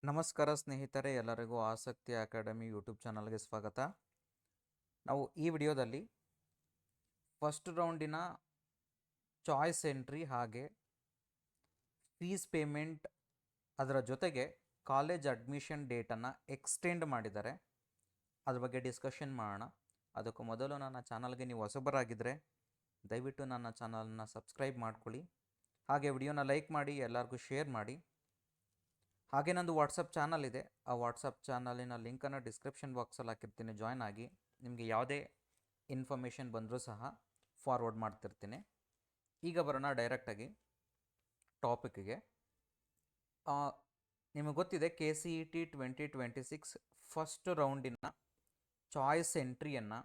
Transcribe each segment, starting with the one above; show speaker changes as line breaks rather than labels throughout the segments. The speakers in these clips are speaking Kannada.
ನಮಸ್ಕಾರ ಸ್ನೇಹಿತರೆ, ಎಲ್ಲರಿಗೂ ಆಸಕ್ತಿ ಅಕಾಡೆಮಿ ಯೂಟ್ಯೂಬ್ ಚಾನಲ್ಗೆ ಸ್ವಾಗತ. ನಾವು ಈ ವಿಡಿಯೋದಲ್ಲಿ ಫಸ್ಟ್ ರೌಂಡಿನ ಚಾಯ್ಸ್ ಎಂಟ್ರಿ ಹಾಗೆ ಫೀಸ್ ಪೇಮೆಂಟ್, ಅದರ ಜೊತೆಗೆ ಕಾಲೇಜ್ ಅಡ್ಮಿಷನ್ ಡೇಟನ್ನು ಎಕ್ಸ್ಟೆಂಡ್ ಮಾಡಿದ್ದಾರೆ, ಅದ್ರ ಬಗ್ಗೆ ಡಿಸ್ಕಷನ್ ಮಾಡೋಣ. ಅದಕ್ಕೂ ಮೊದಲು ನನ್ನ ಚಾನಲ್ಗೆ ನೀವು ಹೊಸಬರಾಗಿದ್ದರೆ ದಯವಿಟ್ಟು ನನ್ನ ಚಾನಲನ್ನು ಸಬ್ಸ್ಕ್ರೈಬ್ ಮಾಡ್ಕೊಳ್ಳಿ, ಹಾಗೆ ವಿಡಿಯೋನ ಲೈಕ್ ಮಾಡಿ, ಎಲ್ಲರಿಗೂ ಶೇರ್ ಮಾಡಿ. ಹಾಗೆ ನಂದು ವಾಟ್ಸಪ್ ಚಾನಲ್ ಇದೆ, ಆ ವಾಟ್ಸಪ್ ಚಾನಲಿನ ಲಿಂಕನ್ನು ಡಿಸ್ಕ್ರಿಪ್ಷನ್ ಬಾಕ್ಸಲ್ಲಿ ಹಾಕಿರ್ತೀನಿ, ಜಾಯ್ನ್ ಆಗಿ. ನಿಮಗೆ ಯಾವುದೇ ಇನ್ಫಾರ್ಮೇಷನ್ ಬಂದರೂ ಸಹ ಫಾರ್ವರ್ಡ್ ಮಾಡ್ತಿರ್ತೀನಿ. ಈಗ ಬರೋಣ ಡೈರೆಕ್ಟಾಗಿ ಟಾಪಿಕ್ಗೆ. ನಿಮಗೆ ಗೊತ್ತಿದೆ KCET 2026 ಫಸ್ಟ್ ರೌಂಡಿನ ಚಾಯ್ಸ್ ಎಂಟ್ರಿಯನ್ನು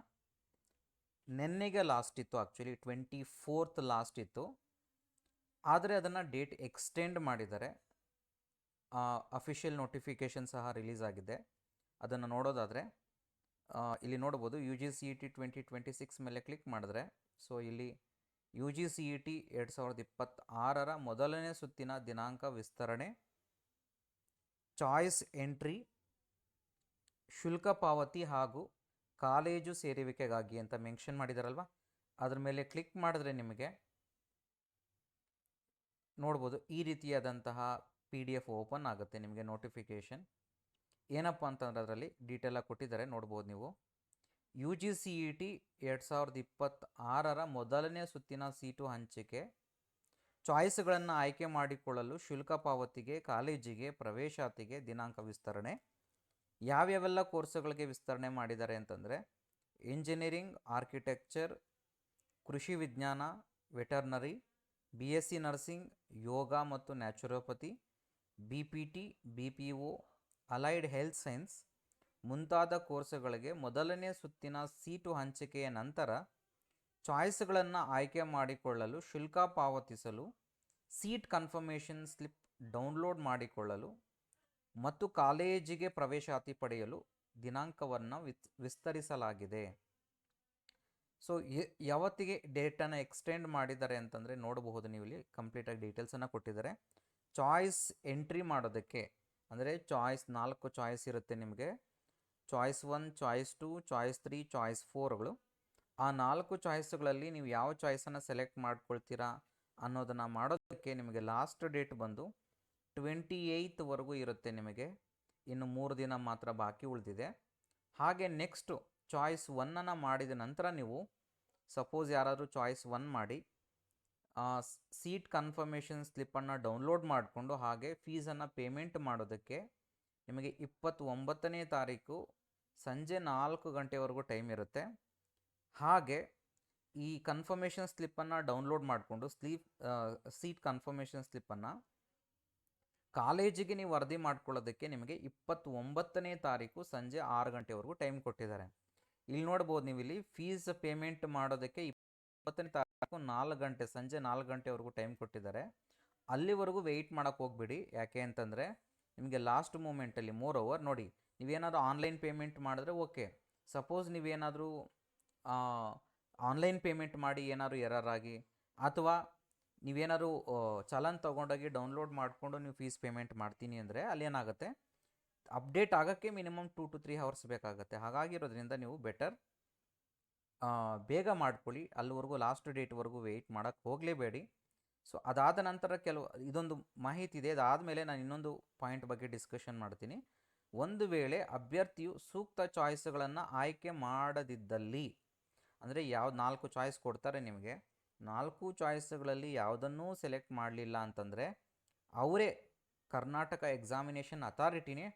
ನೆನ್ನೆಗೆ ಲಾಸ್ಟ್ ಇತ್ತು, ಆ್ಯಕ್ಚುಲಿ 24th ಲಾಸ್ಟ್ ಇತ್ತು. ಆದರೆ ಅದನ್ನು ಡೇಟ್ ಎಕ್ಸ್ಟೆಂಡ್ ಮಾಡಿದ್ದಾರೆ. ಅಫಿಷಿಯಲ್ ನೋಟಿಫಿಕೇಷನ್ ಸಹ ರಿಲೀಸ್ ಆಗಿದೆ. ಅದನ್ನು ನೋಡೋದಾದರೆ ಇಲ್ಲಿ ನೋಡ್ಬೋದು, UGCET 2026 ಮೇಲೆ ಕ್ಲಿಕ್ ಮಾಡಿದ್ರೆ ಇಲ್ಲಿ UGCET 2026 ಮೊದಲನೇ ಸುತ್ತಿನ ದಿನಾಂಕ ವಿಸ್ತರಣೆ, ಚಾಯ್ಸ್ ಎಂಟ್ರಿ, ಶುಲ್ಕ ಪಾವತಿ ಹಾಗೂ ಕಾಲೇಜು ಸೇರುವಿಕೆಗಾಗಿ ಅಂತ ಮೆನ್ಷನ್ ಮಾಡಿದಾರಲ್ವ, ಅದ್ರ ಮೇಲೆ ಕ್ಲಿಕ್ ಮಾಡಿದ್ರೆ ನಿಮಗೆ ನೋಡ್ಬೋದು ಈ ರೀತಿಯಾದಂತಹ PDF ಓಪನ್ ಆಗುತ್ತೆ. ನಿಮಗೆ ನೋಟಿಫಿಕೇಷನ್ ಏನಪ್ಪ ಅಂತಂದರೆ ಅದರಲ್ಲಿ ಡೀಟೇಲಾಗಿ ಕೊಟ್ಟಿದ್ದಾರೆ, ನೋಡ್ಬೋದು ನೀವು. UGCET 2026 ಮೊದಲನೇ ಸುತ್ತಿನ ಸೀಟು ಹಂಚಿಕೆ, ಚಾಯ್ಸ್ಗಳನ್ನು ಆಯ್ಕೆ ಮಾಡಿಕೊಳ್ಳಲು ಶುಲ್ಕ ಪಾವತಿಗೆ, ಕಾಲೇಜಿಗೆ ಪ್ರವೇಶಾತಿಗೆ ದಿನಾಂಕ ವಿಸ್ತರಣೆ. ಯಾವ್ಯಾವೆಲ್ಲ ಕೋರ್ಸುಗಳಿಗೆ ವಿಸ್ತರಣೆ ಮಾಡಿದ್ದಾರೆ ಅಂತಂದರೆ ಇಂಜಿನಿಯರಿಂಗ್, ಆರ್ಕಿಟೆಕ್ಚರ್, ಕೃಷಿ ವಿಜ್ಞಾನ, ವೆಟರ್ನರಿ, BSc ನರ್ಸಿಂಗ್, ಯೋಗ ಮತ್ತು naturopathy, BPT, BPO, allied health science ಮುಂತಾದ ಕೋರ್ಸುಗಳಿಗೆ ಮೊದಲನೇ ಸುತ್ತಿನ ಸೀಟು ಹಂಚಿಕೆಯ ನಂತರ ಚಾಯ್ಸ್ಗಳನ್ನು ಆಯ್ಕೆ ಮಾಡಿಕೊಳ್ಳಲು, ಶುಲ್ಕ ಪಾವತಿಸಲು, ಸೀಟ್ ಕನ್ಫರ್ಮೇಷನ್ ಸ್ಲಿಪ್ ಡೌನ್ಲೋಡ್ ಮಾಡಿಕೊಳ್ಳಲು ಮತ್ತು ಕಾಲೇಜಿಗೆ ಪ್ರವೇಶಾತಿ ಪಡೆಯಲು ದಿನಾಂಕವನ್ನು ವಿಸ್ತರಿಸಲಾಗಿದೆ. ಯಾವತ್ತಿಗೆ ಡೇಟನ್ನು ಎಕ್ಸ್ಟೆಂಡ್ ಮಾಡಿದ್ದಾರೆ ಅಂತಂದರೆ ನೋಡಬಹುದು, ನೀವು ಇಲ್ಲಿ ಕಂಪ್ಲೀಟಾಗಿ ಡೀಟೇಲ್ಸನ್ನು ಕೊಟ್ಟಿದ್ದಾರೆ. ಚಾಯ್ಸ್ ಎಂಟ್ರಿ ಮಾಡೋದಕ್ಕೆ ಅಂದರೆ ಚಾಯ್ಸ್ 4 ಚಾಯ್ಸ್ ಇರುತ್ತೆ ನಿಮಗೆ, ಚಾಯ್ಸ್ 1, ಚಾಯ್ಸ್ 2, ಚಾಯ್ಸ್ 3, ಚಾಯ್ಸ್ 4ಗಳು. ಆ 4 ಚಾಯ್ಸ್ಗಳಲ್ಲಿ ನೀವು ಯಾವ ಚಾಯ್ಸನ್ನು ಸೆಲೆಕ್ಟ್ ಮಾಡ್ಕೊಳ್ತೀರಾ ಅನ್ನೋದನ್ನು ಮಾಡೋದಕ್ಕೆ ನಿಮಗೆ ಲಾಸ್ಟ್ ಡೇಟ್ ಬಂದು 28th ಇರುತ್ತೆ. ನಿಮಗೆ ಇನ್ನು 3 ದಿನ ಮಾತ್ರ ಬಾಕಿ ಉಳಿದಿದೆ. ಹಾಗೆ ನೆಕ್ಸ್ಟು ಚಾಯ್ಸ್ 1 ಮಾಡಿದ ನಂತರ ನೀವು ಸಪೋಸ್ ಯಾರಾದರೂ ಚಾಯ್ಸ್ 1 ಮಾಡಿ ಸೀಟ್ ಕನ್ಫರ್ಮೇಷನ್ ಸ್ಲಿಪ್ಪನ್ನು ಡೌನ್ಲೋಡ್ ಮಾಡಿಕೊಂಡು ಹಾಗೆ ಫೀಸನ್ನು ಪೇಮೆಂಟ್ ಮಾಡೋದಕ್ಕೆ ನಿಮಗೆ 29ನೇ ತಾರೀಕು ಸಂಜೆ 4 ಗಂಟೆವರೆಗೂ ಟೈಮ್ ಇರುತ್ತೆ. ಹಾಗೆ ಈ ಕನ್ಫರ್ಮೇಷನ್ ಸ್ಲಿಪ್ಪನ್ನು ಡೌನ್ಲೋಡ್ ಮಾಡಿಕೊಂಡು ಸೀಟ್ ಕನ್ಫರ್ಮೇಷನ್ ಸ್ಲಿಪ್ಪನ್ನು ಕಾಲೇಜಿಗೆ ನೀವು ವರದಿ ಮಾಡ್ಕೊಳ್ಳೋದಕ್ಕೆ ನಿಮಗೆ 29ನೇ ತಾರೀಕು ಸಂಜೆ 6 ಗಂಟೆವರೆಗೂ ಟೈಮ್ ಕೊಟ್ಟಿದ್ದಾರೆ. ಇಲ್ಲಿ ನೋಡ್ಬೋದು, ನೀವು ಇಲ್ಲಿ ಫೀಸ್ ಪೇಮೆಂಟ್ ಮಾಡೋದಕ್ಕೆ 20ನೇ ತಾರೀಕು 4 ಗಂಟೆ ಸಂಜೆ 4 ಗಂಟೆವರೆಗೂ ಟೈಮ್ ಕೊಟ್ಟಿದ್ದಾರೆ. ಅಲ್ಲಿವರೆಗೂ ವೆಯ್ಟ್ ಮಾಡೋಕ್ಕೆ ಹೋಗ್ಬಿಡಿ. ಯಾಕೆ ಅಂತಂದರೆ ನಿಮಗೆ ಲಾಸ್ಟ್ ಮೂಮೆಂಟಲ್ಲಿ ಮೋರ್ ಓವರ್ ನೋಡಿ, ನೀವೇನಾದರೂ ಆನ್ಲೈನ್ ಪೇಮೆಂಟ್ ಮಾಡಿದ್ರೆ ಓಕೆ. ಸಪೋಸ್ ನೀವೇನಾದರೂ ಆನ್ಲೈನ್ ಪೇಮೆಂಟ್ ಮಾಡಿ ಏನಾದರೂ ಎರರ್ ಆಗಿ, ಅಥವಾ ನೀವೇನಾದರೂ ಚಲನ್ ತೊಗೊಂಡೋಗಿ ಡೌನ್ಲೋಡ್ ಮಾಡಿಕೊಂಡು ನೀವು ಫೀಸ್ ಪೇಮೆಂಟ್ ಮಾಡ್ತೀನಿ ಅಂದರೆ ಅಲ್ಲೇನಾಗುತ್ತೆ, ಅಪ್ಡೇಟ್ ಆಗೋಕ್ಕೆ ಮಿನಿಮಮ್ 2 to 3 hours ಬೇಕಾಗುತ್ತೆ. ಹಾಗಾಗಿರೋದ್ರಿಂದ ನೀವು ಬೆಟರ್ ಬೇಗ ಮಾಡ್ಕೊಳ್ಳಿ, ಅಲ್ಲಿವರೆಗೂ ಲಾಸ್ಟ್ ಡೇಟ್ವರೆಗೂ ವೆಯ್ಟ್ ಮಾಡೋಕ್ಕೆ ಹೋಗಲೇಬೇಡಿ. ಅದಾದ ನಂತರ ಇದೊಂದು ಮಾಹಿತಿ ಇದೆ. ಅದಾದಮೇಲೆ ನಾನು ಇನ್ನೊಂದು ಪಾಯಿಂಟ್ ಬಗ್ಗೆ ಡಿಸ್ಕಷನ್ ಮಾಡ್ತೀನಿ. ಒಂದು ವೇಳೆ ಅಭ್ಯರ್ಥಿಯು ಸೂಕ್ತ ಚಾಯ್ಸ್ಗಳನ್ನು ಆಯ್ಕೆ ಮಾಡದಿದ್ದಲ್ಲಿ, ಅಂದರೆ 4 ಚಾಯ್ಸ್ ಕೊಡ್ತಾರೆ ನಿಮಗೆ, 4 ಚಾಯ್ಸ್ಗಳಲ್ಲಿ ಯಾವುದನ್ನೂ ಸೆಲೆಕ್ಟ್ ಮಾಡಲಿಲ್ಲ ಅಂತಂದರೆ ಅವರೇ ಕರ್ನಾಟಕ ಎಕ್ಸಾಮಿನೇಷನ್ ಅಥಾರಿಟಿನೇ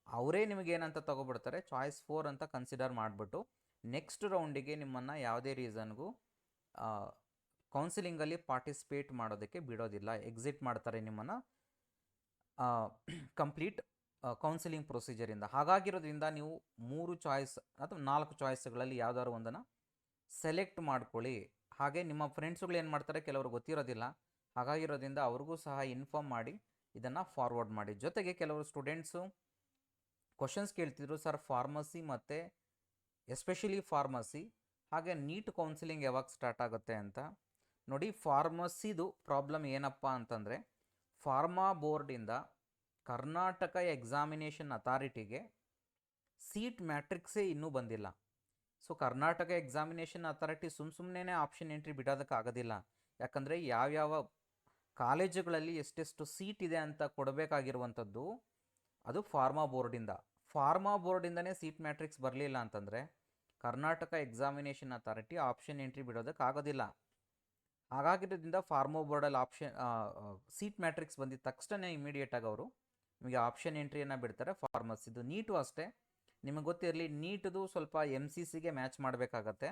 ಅವರೇ ನಿಮಗೇನಂತ ತಗೊಬಿಡ್ತಾರೆ, ಚಾಯ್ಸ್ 4 ಅಂತ ಕನ್ಸಿಡರ್ ಮಾಡಿಬಿಟ್ಟು ನೆಕ್ಸ್ಟ್ ರೌಂಡಿಗೆ ನಿಮ್ಮನ್ನು ಯಾವುದೇ ರೀಸನ್ಗೂ ಕೌನ್ಸಿಲಿಂಗಲ್ಲಿ ಪಾರ್ಟಿಸಿಪೇಟ್ ಮಾಡೋದಕ್ಕೆ ಬಿಡೋದಿಲ್ಲ, ಎಕ್ಸಿಟ್ ಮಾಡ್ತಾರೆ ನಿಮ್ಮನ್ನು ಕಂಪ್ಲೀಟ್ ಕೌನ್ಸಿಲಿಂಗ್ ಪ್ರೊಸೀಜರಿಂದ. ಹಾಗಾಗಿರೋದ್ರಿಂದ ನೀವು 3 ಚಾಯ್ಸ್ ಅಥವಾ 4 ಚಾಯ್ಸ್ಗಳಲ್ಲಿ ಯಾವುದಾದ್ರು ಒಂದನ್ನು ಸೆಲೆಕ್ಟ್ ಮಾಡ್ಕೊಳ್ಳಿ. ಹಾಗೆ ನಿಮ್ಮ ಫ್ರೆಂಡ್ಸ್ಗಳು ಏನು ಮಾಡ್ತಾರೆ, ಕೆಲವರು ಗೊತ್ತಿರೋದಿಲ್ಲ, ಹಾಗಾಗಿರೋದ್ರಿಂದ ಅವ್ರಿಗೂ ಸಹ ಇನ್ಫಾರ್ಮ್ ಮಾಡಿ ಇದನ್ನು ಫಾರ್ವರ್ಡ್ ಮಾಡಿ. ಜೊತೆಗೆ ಕೆಲವರು ಸ್ಟೂಡೆಂಟ್ಸು ಕ್ವಶನ್ಸ್ ಕೇಳ್ತಿದ್ರು, ಸರ್ ಫಾರ್ಮಸಿ ಮತ್ತು ಎಸ್ಪೆಷಲಿ ಫಾರ್ಮಸಿ ಹಾಗೆ ನೀಟ್ ಕೌನ್ಸಿಲಿಂಗ್ ಯಾವಾಗ ಸ್ಟಾರ್ಟ್ ಆಗುತ್ತೆ ಅಂತ. ನೋಡಿ, ಫಾರ್ಮಸಿದು ಪ್ರಾಬ್ಲಮ್ ಏನಪ್ಪ ಅಂತಂದರೆ ಫಾರ್ಮಾ ಬೋರ್ಡಿಂದ ಕರ್ನಾಟಕ ಎಕ್ಸಾಮಿನೇಷನ್ ಅಥಾರಿಟಿಗೆ ಸೀಟ್ ಮ್ಯಾಟ್ರಿಕ್ಸೇ ಇನ್ನೂ ಬಂದಿಲ್ಲ. ಸೊ ಕರ್ನಾಟಕ ಎಕ್ಸಾಮಿನೇಷನ್ ಅಥಾರಿಟಿ ಸುಮ್ಮನೆ ಆಪ್ಷನ್ ಎಂಟ್ರಿ ಬಿಡೋದಕ್ಕಾಗೋದಿಲ್ಲ. ಯಾಕಂದರೆ ಯಾವ್ಯಾವ ಕಾಲೇಜುಗಳಲ್ಲಿ ಎಷ್ಟೆಷ್ಟು ಸೀಟ್ ಇದೆ ಅಂತ ಕೊಡಬೇಕಾಗಿರುವಂಥದ್ದು ಅದು ಫಾರ್ಮಾ ಬೋರ್ಡಿಂದನೇ ಸೀಟ್ ಮ್ಯಾಟ್ರಿಕ್ಸ್ ಬರಲಿಲ್ಲ ಅಂತಂದರೆ Karnataka examination authority option entry ಬಿಡೋದಕ್ಕಾಗೋದಿಲ್ಲ. ಹಾಗಾಗಿರೋದ್ರಿಂದ ಫಾರ್ಮಾ ಬೋರ್ಡಲ್ಲಿ ಸೀಟ್ ಮ್ಯಾಟ್ರಿಕ್ಸ್ ಬಂದಿದ್ದ ತಕ್ಷಣ ಇಮಿಡಿಯೇಟಾಗಿ ಅವರು ನಿಮಗೆ ಆಪ್ಷನ್ ಎಂಟ್ರಿಯನ್ನು ಬಿಡ್ತಾರೆ. ಫಾರ್ಮಸಿದು ನೀಟು ಅಷ್ಟೇ, ನಿಮಗೆ ಗೊತ್ತಿರಲಿ ನೀಟದು ಸ್ವಲ್ಪ MCCಗೆ ಮ್ಯಾಚ್ ಮಾಡಬೇಕಾಗತ್ತೆ.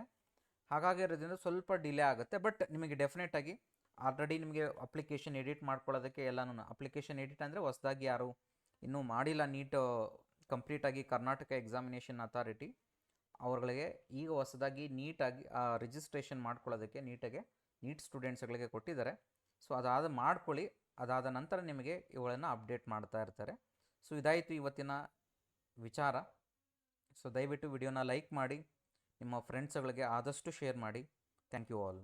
ಹಾಗಾಗಿರೋದ್ರಿಂದ ಸ್ವಲ್ಪ ಡಿಲೇ ಆಗುತ್ತೆ. ಬಟ್ ನಿಮಗೆ ಡೆಫಿನೆಟಾಗಿ ಆಲ್ರೆಡಿ ನಿಮಗೆ ಅಪ್ಲಿಕೇಶನ್ ಎಡಿಟ್ ಮಾಡ್ಕೊಳ್ಳೋದಕ್ಕೆ ಎಲ್ಲನೂ ಅಪ್ಲಿಕೇಶನ್ ಎಡಿಟ್ ಅಂದರೆ ಹೊಸದಾಗಿ ಯಾರು ಇನ್ನೂ ಮಾಡಿಲ್ಲ ನೀಟ್ ಕಂಪ್ಲೀಟಾಗಿ ಕರ್ನಾಟಕ ಎಕ್ಸಾಮಿನೇಷನ್ ಅಥಾರಿಟಿ ಅವ್ರಗಳಿಗೆ ಈಗ ಹೊಸದಾಗಿ ನೀಟಾಗಿ ರಿಜಿಸ್ಟ್ರೇಷನ್ ಮಾಡ್ಕೊಳ್ಳೋದಕ್ಕೆ ನೀಟ್ ಸ್ಟೂಡೆಂಟ್ಸ್ಗಳಿಗೆ ಕೊಟ್ಟಿದ್ದಾರೆ. ಸೊ ಮಾಡ್ಕೊಳ್ಳಿ. ಅದಾದ ನಂತರ ನಿಮಗೆ ಇವುಗಳನ್ನು ಅಪ್ಡೇಟ್ ಮಾಡ್ತಾ ಇರ್ತಾರೆ. ಸೊ ಇದಾಯಿತು ಇವತ್ತಿನ ವಿಚಾರ. ಸೊ ದಯವಿಟ್ಟು ವಿಡಿಯೋನ ಲೈಕ್ ಮಾಡಿ, ನಿಮ್ಮ ಫ್ರೆಂಡ್ಸ್ಗಳಿಗೆ ಆದಷ್ಟು ಶೇರ್ ಮಾಡಿ. Thank you all.